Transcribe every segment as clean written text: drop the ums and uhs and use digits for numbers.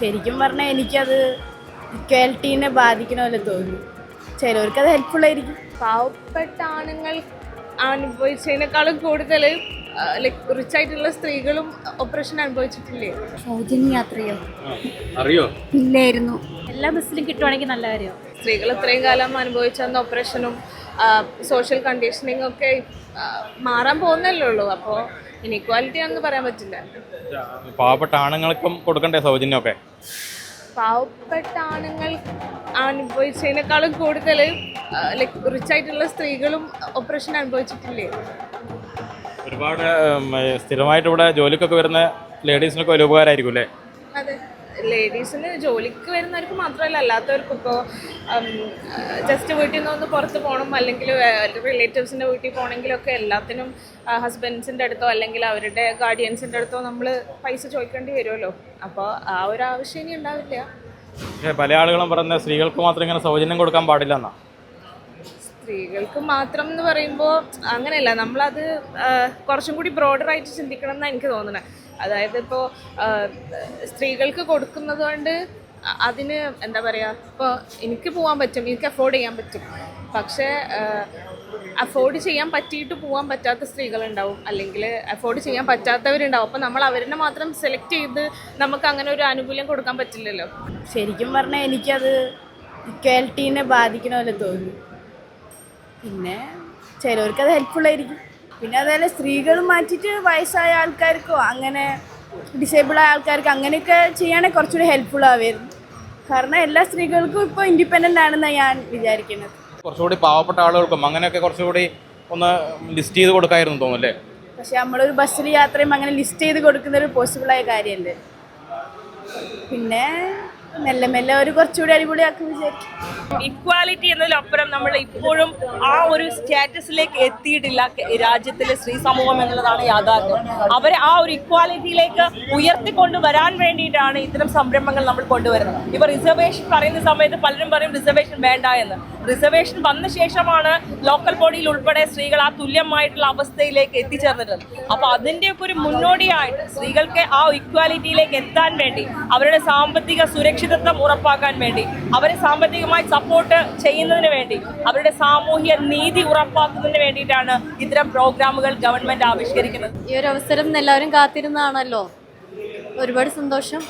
ശരിക്കും പറഞ്ഞാൽ എനിക്കത് ഇക്വാലിറ്റീനെ ബാധിക്കണ പോലെ തോന്നുന്നു. ചിലവർക്കത് ഹെൽപ്ഫുള്ളായിരിക്കും. പാവപ്പെട്ട ആണുങ്ങൾ അനുഭവിച്ചതിനേക്കാളും കൂടുതൽ ലൈക്ക് റിച്ച് ആയിട്ടുള്ള സ്ത്രീകളും ഓപ്പറേഷൻ അനുഭവിച്ചിട്ടില്ലേ? സൗജന്യ യാത്രയോ അറിയോ? ഇല്ലായിരുന്നു. എല്ലാ ബസ്സിലും കിട്ടുവാണെങ്കിൽ നല്ല കാര്യമോ. സ്ത്രീകൾ ഇത്രയും കാലം അനുഭവിച്ചെന്ന ഓപ്പറേഷനും സോഷ്യൽ കണ്ടീഷനിങ് ഒക്കെ മാറാൻ പോകുന്നല്ലേ ഉള്ളൂ. അപ്പോൾ ഇനീക്വാലിറ്റി ആണെന്ന് പറയാൻ പറ്റില്ല. പാവപ്പെട്ട ആണുങ്ങൾക്കും കൊടുക്കണ്ടേ സൗജന്യമൊക്കെ? പാവപ്പെട്ട ആണുങ്ങൾ അനുഭവിച്ചതിനേക്കാളും കൂടുതൽ ലൈക്ക് റിച്ച് ആയിട്ടുള്ള സ്ത്രീകളും ഓപ്പറേഷൻ അനുഭവിച്ചിട്ടില്ലേ? ഒരുപാട് സ്ഥിരമായിട്ട് ഇവിടെ ജോലിക്കൊക്കെ വരുന്ന ലേഡീസിനൊക്കെ വലിയ ഉപകാരമായിരിക്കും അല്ലേ? അതെ, ലേഡീസിന് ജോലിക്ക് വരുന്നവർക്ക് മാത്രമല്ല, അല്ലാത്തവർക്കും ഇപ്പോൾ ജസ്റ്റ് വീട്ടിൽ നിന്ന് ഒന്ന് പുറത്ത് പോകണം, അല്ലെങ്കിൽ റിലേറ്റീവ്സിൻ്റെ വീട്ടിൽ പോകണമെങ്കിലൊക്കെ എല്ലാത്തിനും ഹസ്ബൻഡ്സിൻ്റെ അടുത്തോ അല്ലെങ്കിൽ അവരുടെ ഗാർഡിയൻസിൻ്റെ അടുത്തോ നമ്മൾ പൈസ ചോദിക്കേണ്ടി വരുമല്ലോ. അപ്പോൾ ആ ഒരു ആവശ്യം ഇനി ഉണ്ടാവില്ല. പല ആളുകളും പറയുന്നത് സ്ത്രീകൾക്ക് മാത്രം ഇങ്ങനെ സൗജന്യം കൊടുക്കാൻ പാടില്ല എന്നാ. സ്ത്രീകൾക്ക് മാത്രം എന്ന് പറയുമ്പോൾ അങ്ങനെയല്ല, നമ്മളത് കുറച്ചും കൂടി ബ്രോഡറായിട്ട് ചിന്തിക്കണം എന്നാണ് എനിക്ക് തോന്നുന്നത്. അതായത് ഇപ്പോൾ സ്ത്രീകൾക്ക് കൊടുക്കുന്നത് കൊണ്ട് അതിന് എന്താ പറയുക, ഇപ്പോൾ എനിക്ക് പോകാൻ പറ്റും, എനിക്ക് അഫോർഡ് ചെയ്യാൻ പറ്റും. പക്ഷേ അഫോർഡ് ചെയ്യാൻ പറ്റിയിട്ട് പോകാൻ പറ്റാത്ത സ്ത്രീകളുണ്ടാവും, അല്ലെങ്കിൽ അഫോർഡ് ചെയ്യാൻ പറ്റാത്തവരുണ്ടാവും. അപ്പോൾ നമ്മൾ അവരെ മാത്രം സെലക്ട് ചെയ്ത് നമുക്ക് അങ്ങനെ ഒരു ആനുകൂല്യം കൊടുക്കാൻ പറ്റില്ലല്ലോ. ശരിക്കും പറഞ്ഞാൽ എനിക്കത് ഇക്വാലിറ്റീനെ ബാധിക്കണ പോലെ തോന്നുന്നു. പിന്നെ ചിലവർക്കത് ഹെൽപ്ഫുള്ളായിരിക്കും. പിന്നെ അതുപോലെ സ്ത്രീകൾ മാറ്റിയിട്ട് വയസ്സായ ആൾക്കാർക്കോ അങ്ങനെ ഡിസേബിളായ ആൾക്കാർക്ക് അങ്ങനെയൊക്കെ ചെയ്യുകയാണെങ്കിൽ കുറച്ചുകൂടി ഹെൽപ്ഫുൾ ആവുമായിരുന്നു. കാരണം എല്ലാ സ്ത്രീകൾക്കും ഇപ്പോൾ ഇൻഡിപെൻഡൻ്റ് ആണെന്നാണ് ഞാൻ വിചാരിക്കുന്നത്. കുറച്ചുകൂടി പാവപ്പെട്ട ആളുകൾക്കും അങ്ങനെയൊക്കെ കുറച്ചുകൂടി ഒന്ന് ലിസ്റ്റ് ചെയ്ത് കൊടുക്കായിരുന്നു തോന്നുന്നല്ലേ? പക്ഷെ നമ്മളൊരു ബസ്സിൽ യാത്ര ചെയ്യുമ്പോൾ അങ്ങനെ ലിസ്റ്റ് ചെയ്ത് കൊടുക്കുന്നൊരു പോസിബിളായ കാര്യമല്ലേ. പിന്നെ മെല്ലെ മെല്ലെ ഒരു കുറച്ചുകൂടി അടിപൊളിയാക്കും വിചാരിക്കും. ഇക്വാലിറ്റി എന്നതിലപ്പുറം നമ്മൾ ഇപ്പോഴും ആ ഒരു സ്റ്റാറ്റസിലേക്ക് എത്തിയിട്ടില്ല രാജ്യത്തിലെ സ്ത്രീ സമൂഹം എന്നുള്ളതാണ് യാഥാർത്ഥ്യം. അവരെ ആ ഒരു ഇക്വാലിറ്റിയിലേക്ക് ഉയർത്തിക്കൊണ്ടുവരാൻ വേണ്ടിയിട്ടാണ് ഇത്തരം സംരംഭങ്ങൾ നമ്മൾ കൊണ്ടുവരുന്നത്. ഇപ്പോൾ റിസർവേഷൻ പറയുന്ന സമയത്ത് പലരും പറയും റിസർവേഷൻ വേണ്ട എന്ന്. റിസർവേഷൻ വന്ന ശേഷമാണ് ലോക്കൽ ബോഡിയിൽ ഉൾപ്പെടെ സ്ത്രീകൾ ആ തുല്യമായിട്ടുള്ള അവസ്ഥയിലേക്ക് എത്തിച്ചേർന്നിട്ടുള്ളത്. അപ്പോൾ അതിൻ്റെയൊക്കെ ഒരു മുന്നോടിയായിട്ട് സ്ത്രീകൾക്ക് ആ ഇക്വാലിറ്റിയിലേക്ക് എത്താൻ വേണ്ടി, അവരുടെ സാമ്പത്തിക സുരക്ഷിതത്വം ഉറപ്പാക്കാൻ വേണ്ടി, അവരെ സാമ്പത്തികമായി സപ്പോർട്ട് ചെയ്യുന്നതിന് വേണ്ടി, അവരുടെ സാമൂഹ്യ നീതി ഉറപ്പാക്കുന്നതിന് വേണ്ടിയിട്ടാണ് ഇത്തരം പ്രോഗ്രാമുകൾ ഗവൺമെന്റ് ആവിഷ്കരിക്കുന്നത്. ഈ ഒരു അവസരം എല്ലാവരും കാത്തിരുന്നാണല്ലോ. ഒരുപാട് സന്തോഷം.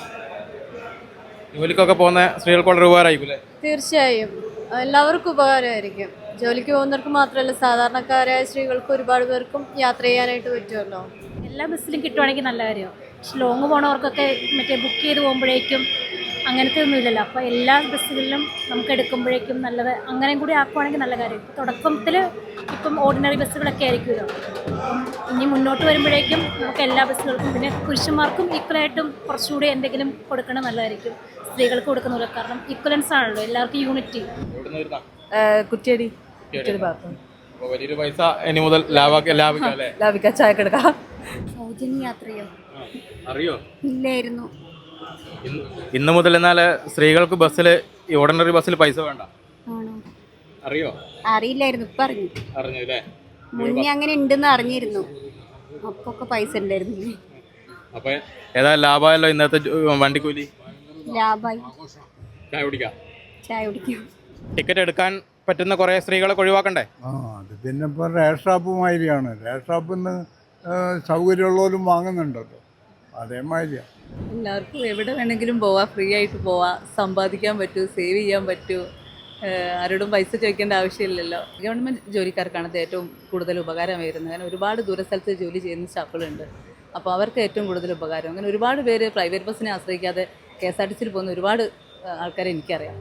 ജോലിക്കൊക്കെ പോകുന്ന സ്ത്രീകൾക്ക് വളരെ ഉപകാരമായിരിക്കും. തീർച്ചയായും എല്ലാവർക്കും ഉപകാരമായിരിക്കും. ജോലിക്ക് പോകുന്നവർക്ക് മാത്രമല്ല, സാധാരണക്കാരായ സ്ത്രീകൾക്ക് ഒരുപാട് പേർക്കും യാത്ര ചെയ്യാനായിട്ട് പറ്റുമല്ലോ. എല്ലാ ബസ്സിലും കിട്ടുവാണെങ്കിൽ നല്ല കാര്യമാണ്. പക്ഷെ ലോങ് പോണവർക്കൊക്കെ മറ്റേ ബുക്ക് ചെയ്ത് പോകുമ്പോഴേക്കും അങ്ങനത്തെ ഒന്നും ഇല്ലല്ലോ. അപ്പോൾ എല്ലാ ബസ്സുകളിലും നമുക്ക് എടുക്കുമ്പോഴേക്കും നല്ലത് അങ്ങനെയും കൂടി ആക്കുവാണെങ്കിൽ നല്ല കാര്യം. തുടക്കത്തിൽ ഇപ്പം ഓർഡിനറി ബസ്സുകളൊക്കെ ആയിരിക്കുമല്ലോ. ഇനി മുന്നോട്ട് വരുമ്പോഴേക്കും നമുക്ക് എല്ലാ ബസ്സുകൾക്കും, പിന്നെ പുരുഷന്മാർക്കും ഈക്വലായിട്ടും കുറച്ചുകൂടി എന്തെങ്കിലും കൊടുക്കണം നല്ലതായിരിക്കും. സ്ത്രീകൾക്ക് കൊടുക്കുന്നില്ല, കാരണം ഈക്വലൻസ് ആണല്ലോ, എല്ലാവർക്കും യൂണിറ്റി. കുറ്റിയടി വലിയൊരു പൈസ ഇനി മുതൽ ലാഭിക്കാം, ചായക്കെടുക്കാം. സൗജന്യ യാത്രയോ അറിയോ? ഇല്ലായിരുന്നു. ഇന്ന് മുതൽ എന്നാൽ സ്ത്രീകൾക്ക് ബസ്സിൽ ഈ ഓർഡിനറി ബസ്സിൽ പൈസ വേണ്ട. ആണോ? അറിയോ? അറിയില്ലായിരുന്നു. ഇപ്പം അറിഞ്ഞു അല്ലേ? മുന്നേ അങ്ങനെ ഉണ്ടെന്ന് അറിഞ്ഞിരുന്നു. അപ്പൊക്കെ പൈസ ഉണ്ടായിരുന്നില്ലേ? അപ്പൊ ഏതാ ലാഭമല്ലോ ഇന്നത്തെ വണ്ടിക്കൂലി. ലാഭായി. ചായ കുടിക്കാം. ടിക്കറ്റ് എടുക്കാൻ പറ്റുന്ന കുറേ സ്ത്രീകളെ ഒഴിവാക്കണ്ടേ? അത് പിന്നെ ഇപ്പോൾ റേഷൻ ഷോപ്പുമാതിരിയാണ്. റേഷൻ ഷോപ്പിൽ നിന്ന് സൗകര്യമുള്ളവരും വാങ്ങുന്നുണ്ടല്ലോ, അതേമാതിരിയാണ്. എല്ലാവർക്കും എവിടെ വേണമെങ്കിലും പോവാം, ഫ്രീ ആയിട്ട് പോവാം, സമ്പാദിക്കാൻ പറ്റൂ, സേവ് ചെയ്യാൻ പറ്റൂ, ആരോടും പൈസ ചോദിക്കേണ്ട ആവശ്യമില്ലല്ലോ. ഗവൺമെൻറ് ജോലിക്കാർക്കാണ് ഇത് ഏറ്റവും കൂടുതൽ ഉപകാരം വരുന്നത്. കാരണം ഒരുപാട് ദൂരസ്ഥലത്ത് ജോലി ചെയ്യുന്ന സ്റ്റാഫുകളുണ്ട്. അപ്പോൾ അവർക്ക് ഏറ്റവും കൂടുതൽ ഉപകാരം. അങ്ങനെ ഒരുപാട് പേര് പ്രൈവറ്റ് ബസ്സിനെ ആശ്രയിക്കാതെ KSRTCയിൽ പോകുന്ന ഒരുപാട് ആൾക്കാരെ എനിക്കറിയാം.